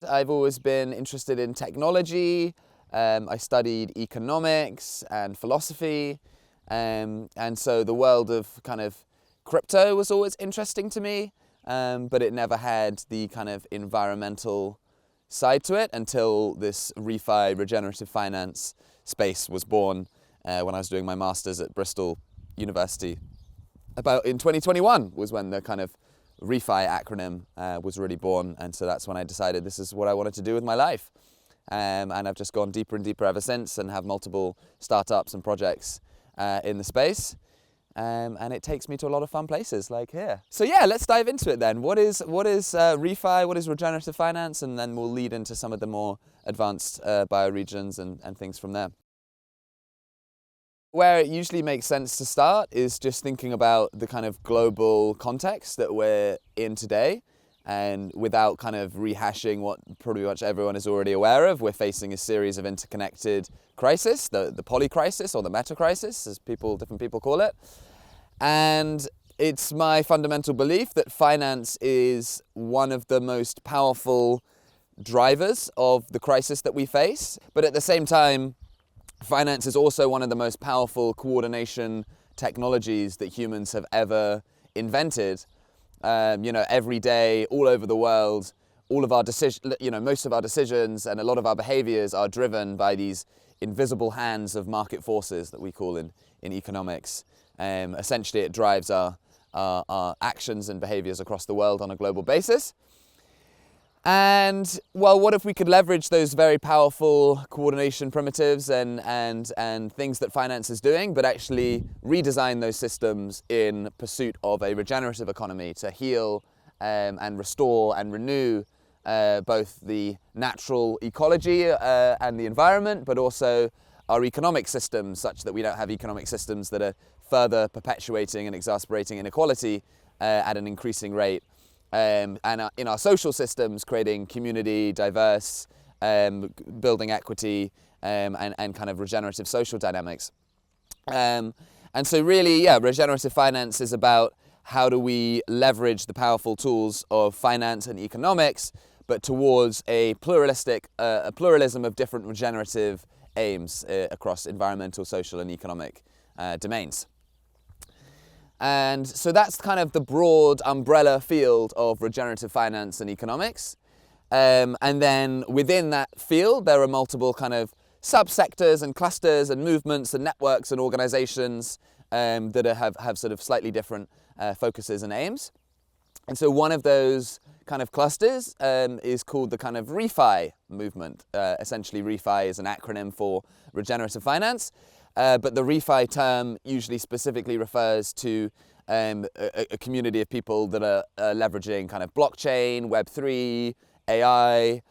I've always been interested in technology. I studied economics and philosophy, and so the world of kind of crypto was always interesting to me, but it never had the kind of environmental side to it until this regenerative finance space was born when I was doing my master's at Bristol University. About in 2021 was when the kind of refi acronym was really born, and so that's when I decided this is what I wanted to do with my life. And I've just gone deeper and deeper ever since and have multiple startups and projects in the space. And it takes me to a lot of fun places like here. So yeah, let's dive into it then. What is refi? What is regenerative finance? And then we'll lead into some of the more advanced bioregions and things from there. Where it usually makes sense to start is just thinking about the kind of global context that we're in today. And without kind of rehashing what pretty much everyone is already aware of, we're facing a series of interconnected crises, the poly crisis or the meta crisis, as different people call it. And it's my fundamental belief that finance is one of the most powerful drivers of the crisis that we face. But at the same time, finance is also one of the most powerful coordination technologies that humans have ever invented. Every day, all over the world, all of our most of our decisions and a lot of our behaviors are driven by these invisible hands of market forces that we call in economics. Essentially, it drives our actions and behaviors across the world on a global basis. And well, what if we could leverage those very powerful coordination primitives and things that finance is doing, but actually redesign those systems in pursuit of a regenerative economy to heal and restore and renew both the natural ecology and the environment, but also our economic systems, such that we don't have economic systems that are further perpetuating and exacerbating inequality at an increasing rate. And in our social systems, creating community, diverse, building equity, and kind of regenerative social dynamics. And so really, yeah, regenerative finance is about how do we leverage the powerful tools of finance and economics, but towards a pluralism of different regenerative aims across environmental, social, and economic domains. And so that's kind of the broad umbrella field of regenerative finance and economics. And then within that field, there are multiple kind of subsectors and clusters and movements and networks and organizations that have sort of slightly different focuses and aims. And so one of those kind of clusters is called the kind of refi movement. Essentially, refi is an acronym for regenerative finance. But the refi term usually specifically refers to a community of people that are leveraging kind of blockchain, Web3, AI,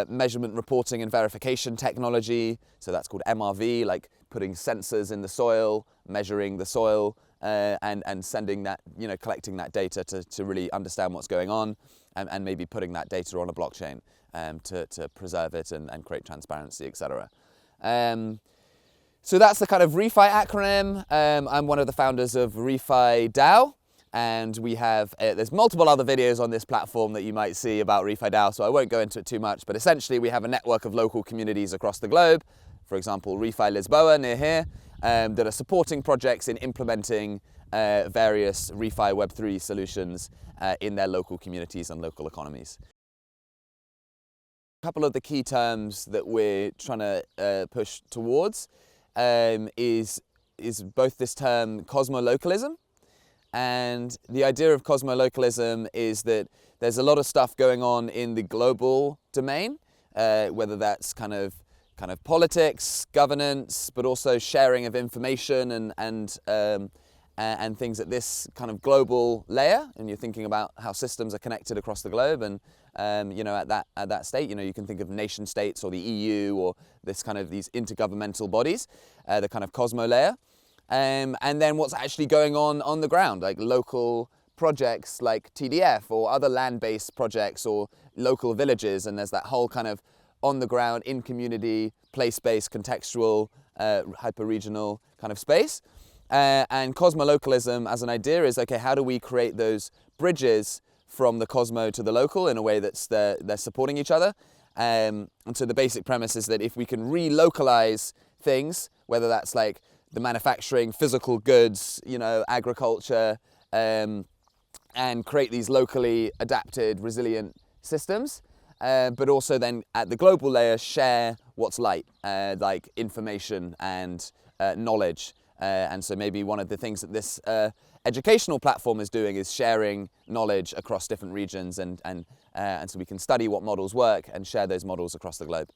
measurement, reporting, and verification technology. So that's called MRV, like putting sensors in the soil, measuring the soil, and sending that, collecting that data to really understand what's going on, and maybe putting that data on a blockchain to preserve it and create transparency, etc. So that's the kind of refi acronym. I'm one of the founders of Refi DAO, and we have, there's multiple other videos on this platform that you might see about Refi DAO, so I won't go into it too much, but essentially we have a network of local communities across the globe, for example, Refi Lisboa near here, that are supporting projects in implementing various Refi Web3 solutions in their local communities and local economies. A couple of the key terms that we're trying to push towards is both this term Cosmo-localism, and the idea of Cosmo-localism is that there's a lot of stuff going on in the global domain, whether that's kind of politics, governance, but also sharing of information and things at this kind of global layer. And you're thinking about how systems are connected across the globe, and at that state, you can think of nation states or the EU or these intergovernmental bodies, the kind of Cosmo layer, and then what's actually going on the ground, like local projects like TDF or other land-based projects or local villages, and there's that whole kind of on the ground, in community, place-based, contextual, hyper-regional kind of space. And Cosmo-localism as an idea is, okay, how do we create those bridges from the Cosmo to the local in a way that's they're supporting each other. And so the basic premise is that if we can relocalize things, whether that's like the manufacturing, physical goods, agriculture, and create these locally adapted, resilient systems, but also then at the global layer share what's like information and knowledge. And so maybe one of the things that this educational platform is doing is sharing knowledge across different regions, and so we can study what models work and share those models across the globe.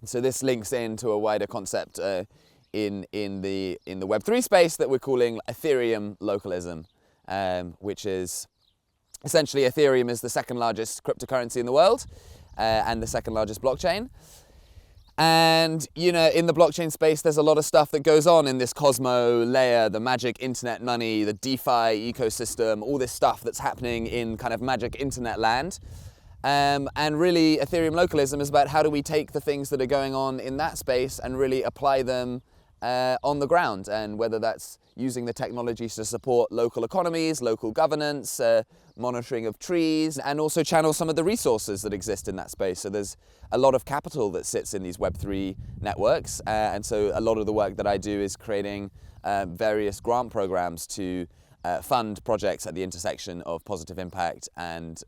So this links into a wider concept in the Web3 space that we're calling Ethereum localism, which is essentially Ethereum is the second largest cryptocurrency in the world and the second largest blockchain. And, in the blockchain space, there's a lot of stuff that goes on in this Cosmo layer, the magic internet money, the DeFi ecosystem, all this stuff that's happening in kind of magic internet land. And really, Ethereum localism is about how do we take the things that are going on in that space and really apply them on the ground, and whether that's using the technologies to support local economies, local governance, monitoring of trees, and also channel some of the resources that exist in that space. So there's a lot of capital that sits in these Web3 networks, and so a lot of the work that I do is creating various grant programs to fund projects at the intersection of positive impact and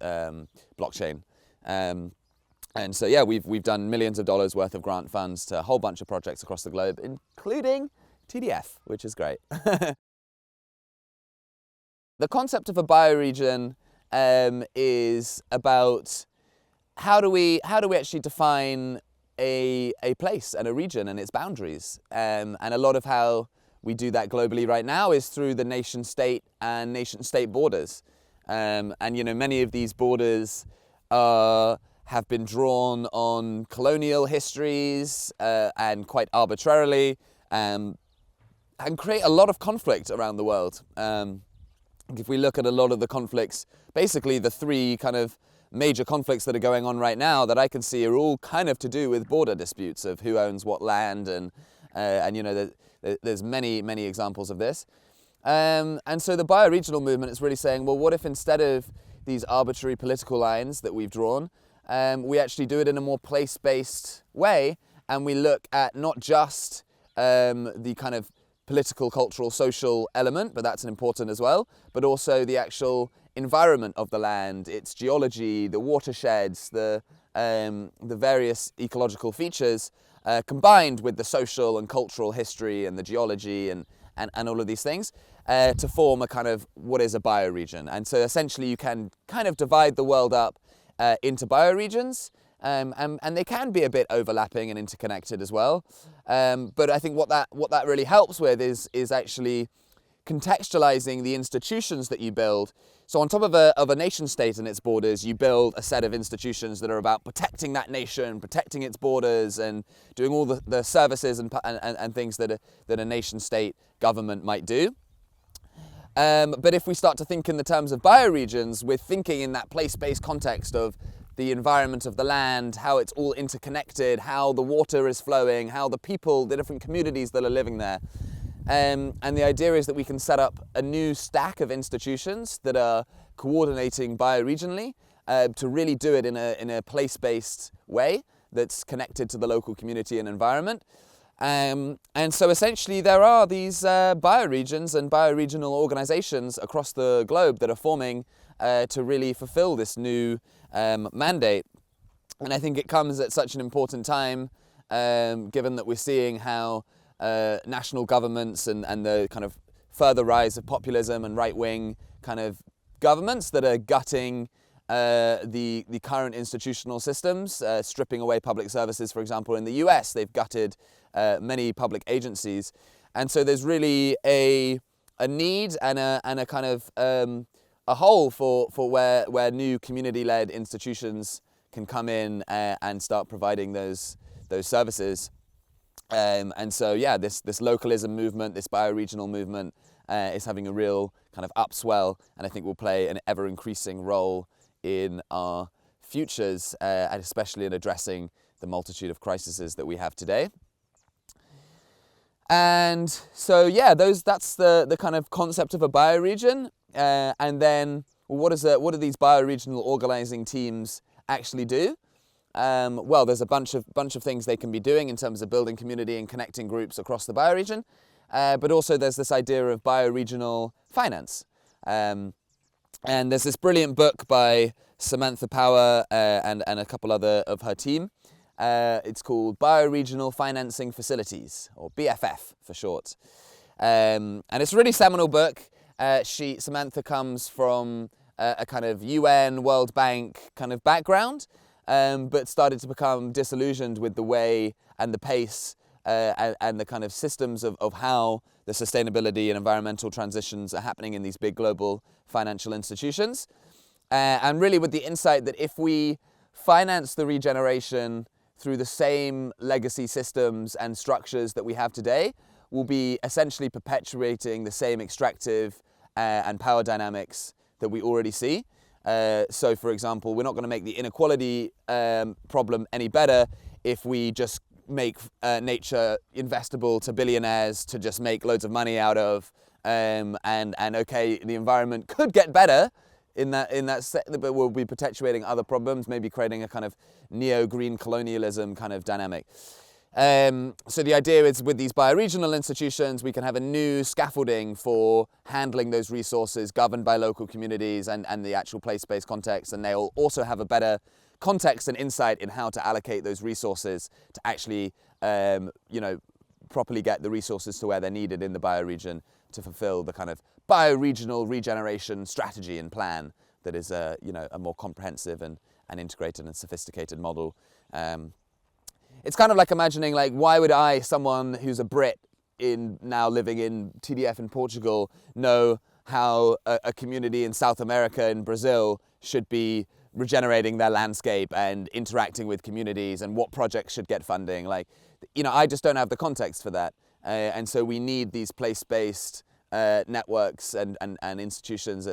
blockchain. And so, yeah, we've done millions of dollars worth of grant funds to a whole bunch of projects across the globe, including TDF, which is great. The concept of a bioregion is about how do we actually define a place and a region and its boundaries. And a lot of how we do that globally right now is through the nation-state and nation-state borders. And many of these borders have been drawn on colonial histories and quite arbitrarily, and create a lot of conflict around the world. If we look at a lot of the conflicts, basically the three kind of major conflicts that are going on right now that I can see are all kind of to do with border disputes of who owns what land, and there's many examples of this. And so the bioregional movement is really saying, well, what if instead of these arbitrary political lines that we've drawn, we actually do it in a more place-based way, and we look at not just the kind of political, cultural, social element, but that's important as well, but also the actual environment of the land, its geology, the watersheds, the various ecological features, combined with the social and cultural history and the geology and all of these things, to form a kind of what is a bioregion. And so essentially you can kind of divide the world up into bioregions, and they can be a bit overlapping and interconnected as well. But I think what that really helps with is actually contextualizing the institutions that you build. So on top of a nation state and its borders, you build a set of institutions that are about protecting that nation, protecting its borders, and doing all the services and things that a nation state government might do. But if we start to think in the terms of bioregions, we're thinking in that place-based context of the environment of the land, how it's all interconnected, how the water is flowing, how the people, the different communities that are living there. And the idea is that we can set up a new stack of institutions that are coordinating bioregionally to really do it in a place-based way that's connected to the local community and environment. And so essentially there are these bioregions and bioregional organizations across the globe that are forming to really fulfill this new mandate. And I think it comes at such an important time, given that we're seeing how national governments and the kind of further rise of populism and right-wing kind of governments that are gutting the current institutional systems, stripping away public services. For example, in the US, they've gutted many public agencies. And so there's really a need and a kind of a hole for where new community-led institutions can come in and start providing those services. And so, yeah, this localism movement, this bioregional movement is having a real kind of upswell, and I think will play an ever-increasing role in our futures, and especially in addressing the multitude of crises that we have today. And so, yeah, that's the kind of concept of a bioregion. And then well, what do these bioregional organizing teams actually do? Well, there's a bunch of things they can be doing in terms of building community and connecting groups across the bioregion, but also there's this idea of bioregional finance. And there's this brilliant book by Samantha Power and a couple other of her team. It's called Bioregional Financing Facilities, or BFF for short. And it's a really seminal book. Samantha comes from a kind of UN, World Bank kind of background, but started to become disillusioned with the way and the pace and the kind of systems of how the sustainability and environmental transitions are happening in these big global financial institutions. And really with the insight that if we finance the regeneration through the same legacy systems and structures that we have today, we'll be essentially perpetuating the same extractive and power dynamics that we already see. So for example, we're not going to make the inequality problem any better if we just make nature investable to billionaires to just make loads of money out of, and okay, the environment could get better in that set, but we'll be perpetuating other problems, maybe creating a kind of neo-green colonialism kind of dynamic. So the idea is with these bioregional institutions, we can have a new scaffolding for handling those resources governed by local communities and the actual place-based context, and they'll also have a better context and insight in how to allocate those resources to actually, properly get the resources to where they're needed in the bioregion to fulfill the kind of bioregional regeneration strategy and plan that is a more comprehensive and integrated and sophisticated model. It's kind of like imagining, like, why would I, someone who's a Brit now living in TDF in Portugal, know how a community in South America and Brazil should be regenerating their landscape and interacting with communities and what projects should get funding? Like, I just don't have the context for that. And so we need these place-based networks and institutions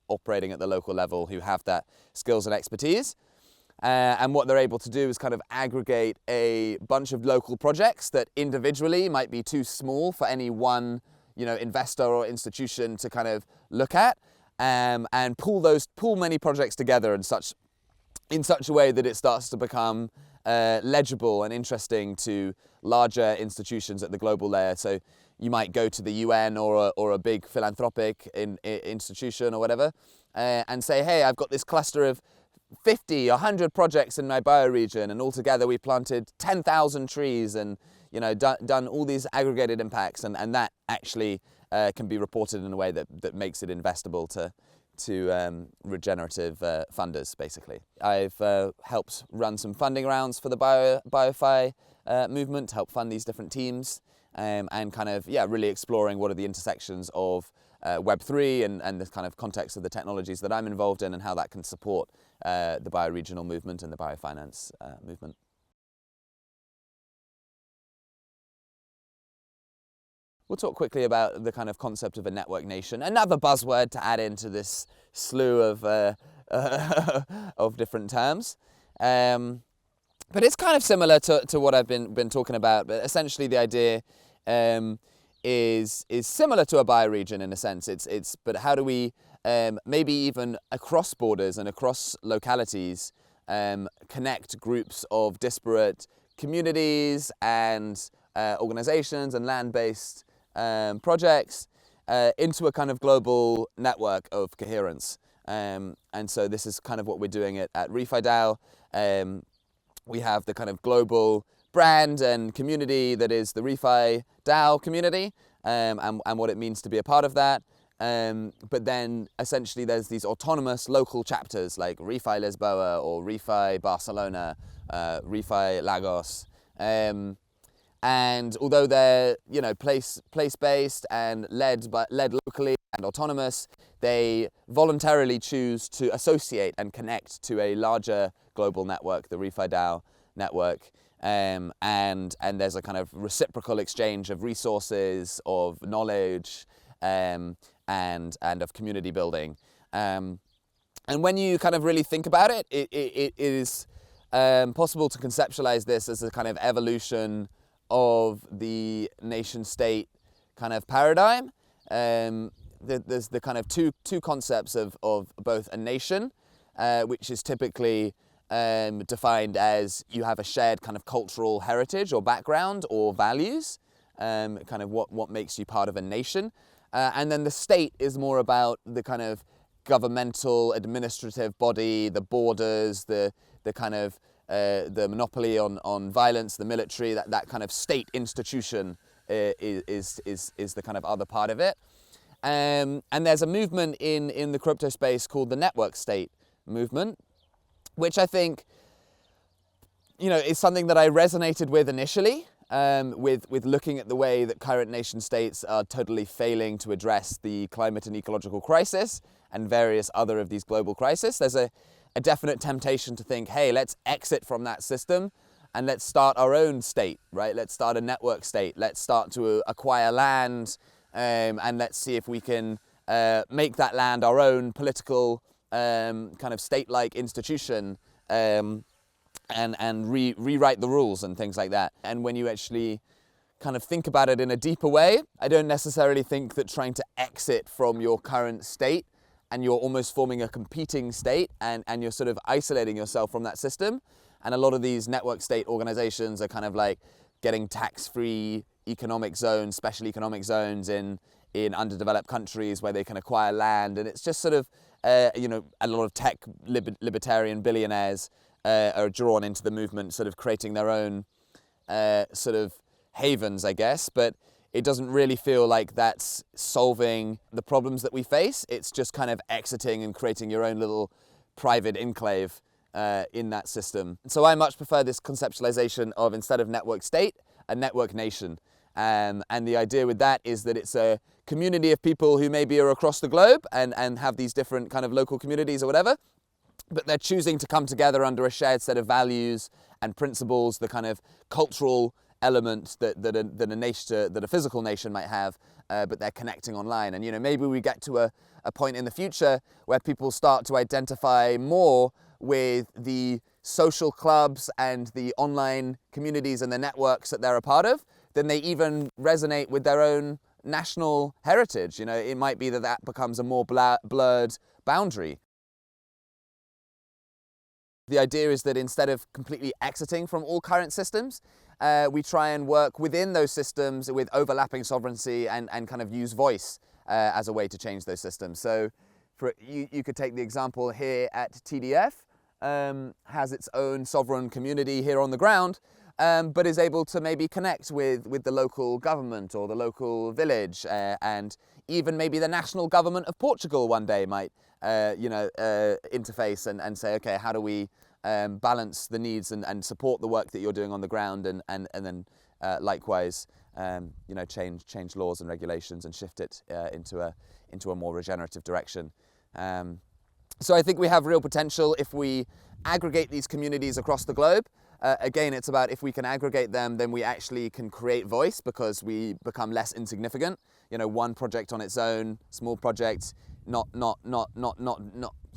operating at the local level who have that skills and expertise. And what they're able to do is kind of aggregate a bunch of local projects that individually might be too small for any one, investor or institution to kind of look at, and pull many projects together in such a way that it starts to become legible and interesting to larger institutions at the global layer. So you might go to the UN or a big philanthropic institution or whatever, and say, hey, I've got this cluster of 50, 100 projects in my bioregion, and altogether we planted 10,000 trees and done all these aggregated impacts, and that actually can be reported in a way that makes it investable to regenerative funders, basically. I've helped run some funding rounds for the BioFi movement to help fund these different teams, and kind of, really exploring what are the intersections of Web3 and the kind of context of the technologies that I'm involved in and how that can support the bioregional movement and the biofinance movement. We'll talk quickly about the kind of concept of a network nation, another buzzword to add into this slew of different terms. But it's kind of similar to what I've been talking about, but essentially the idea is similar to a bioregion in a sense. But how do we maybe even across borders and across localities connect groups of disparate communities and organizations and land-based projects into a kind of global network of coherence. And so this is kind of what we're doing at RefiDAO. We have the kind of global brand and community that is the RefiDAO community, and what it means to be a part of that. But then essentially there's these autonomous local chapters like Refi Lisboa or Refi Barcelona, Refi Lagos. And although they're place-based and led locally and autonomous, they voluntarily choose to associate and connect to a larger global network, the RefiDAO network. And there's a kind of reciprocal exchange of resources, of knowledge, and of community building. And when you kind of really think about it, it is possible to conceptualize this as a kind of evolution of the nation-state kind of paradigm. there's the kind of two concepts of both a nation, which is typically defined as you have a shared kind of cultural heritage or background or values, kind of what makes you part of a nation. And then the state is more about the kind of governmental, administrative body, the borders, the kind of the monopoly on violence, the military, that kind of state institution is the kind of other part of it. And there's a movement in the crypto space called the network state movement, which I think, is something that I resonated with initially, with looking at the way that current nation states are totally failing to address the climate and ecological crisis and various other of these global crises. There's a definite temptation to think, hey, let's exit from that system and let's start our own state, right? Let's start a network state. Let's start to acquire land, and let's see if we can make that land our own political kind of state-like institution, and rewrite the rules and things like that. And when you actually kind of think about it in a deeper way, I don't necessarily think that trying to exit from your current state and you're almost forming a competing state and you're sort of isolating yourself from that system. And a lot of these network state organizations are kind of like getting tax-free economic zones, special economic zones in underdeveloped countries where they can acquire land. And it's just sort of, a lot of tech libertarian billionaires are drawn into the movement, sort of creating their own sort of havens, I guess. But it doesn't really feel like that's solving the problems that we face. It's just kind of exiting and creating your own little private enclave in that system. So I much prefer this conceptualization of, instead of network state, a network nation. And the idea with that is that it's a community of people who maybe are across the globe and have these different kind of local communities or whatever, but they're choosing to come together under a shared set of values and principles, the kind of cultural element that a physical nation might have, but they're connecting online. And maybe we get to a point in the future where people start to identify more with the social clubs and the online communities and the networks that they're a part of, then they even resonate with their own national heritage. It might be that becomes a more blurred boundary. The idea is that instead of completely exiting from all current systems, we try and work within those systems with overlapping sovereignty and kind of use voice as a way to change those systems. So you could take the example here at TDF, has its own sovereign community here on the ground, but is able to maybe connect with the local government or the local village, and even maybe the national government of Portugal one day might interface and say, okay, how do we balance the needs and support the work that you're doing on the ground, and then likewise change laws and regulations and shift it into a more regenerative direction. So I think we have real potential if we aggregate these communities across the globe. Again, it's about, if we can aggregate them, then we actually can create voice, because we become less insignificant. One project on its own, small project, not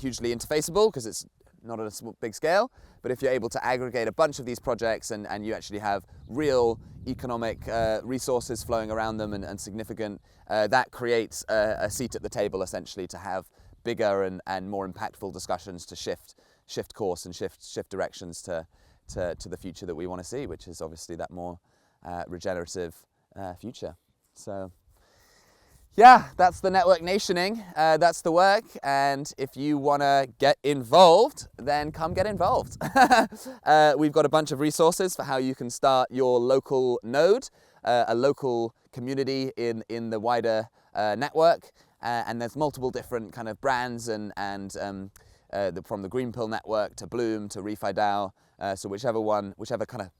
hugely interfaceable because it's not at a big scale. But if you're able to aggregate a bunch of these projects and you actually have real economic resources flowing around them and significant, that creates a seat at the table, essentially, to have bigger and more impactful discussions to shift course and shift directions to the future that we want to see, which is obviously that more regenerative future. So yeah, that's the network nationing, that's the work, and if you want to get involved, then come get involved. We've got a bunch of resources for how you can start your local node, a local community in the wider network, and there's multiple different kind of brands and from the Green Pill network to Bloom to RefiDAO, so whichever kind of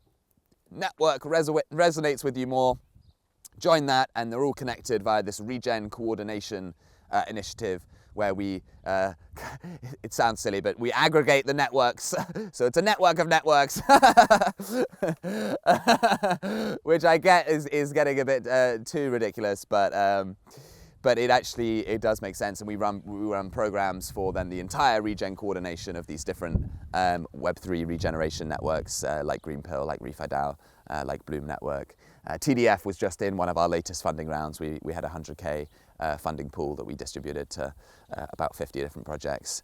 network resonates with you more, join that, and they're all connected via this regen coordination initiative where we, it sounds silly, but we aggregate the networks. So it's a network of networks, which I get is getting a bit too ridiculous, but but it does make sense, and we run programs for then the entire regen coordination of these different Web3 regeneration networks, like Greenpill, like RefiDAO, like Bloom Network. TDF was just in one of our latest funding rounds. We had a 100K funding pool that we distributed to about 50 different projects.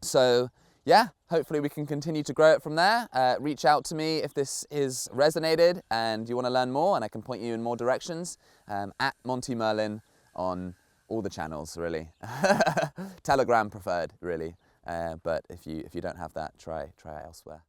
So yeah, hopefully we can continue to grow it from there. Reach out to me if this is resonated and you want to learn more, and I can point you in more directions. At Monty Merlin on all the channels, really. Telegram preferred, really. But if you don't have that, try elsewhere.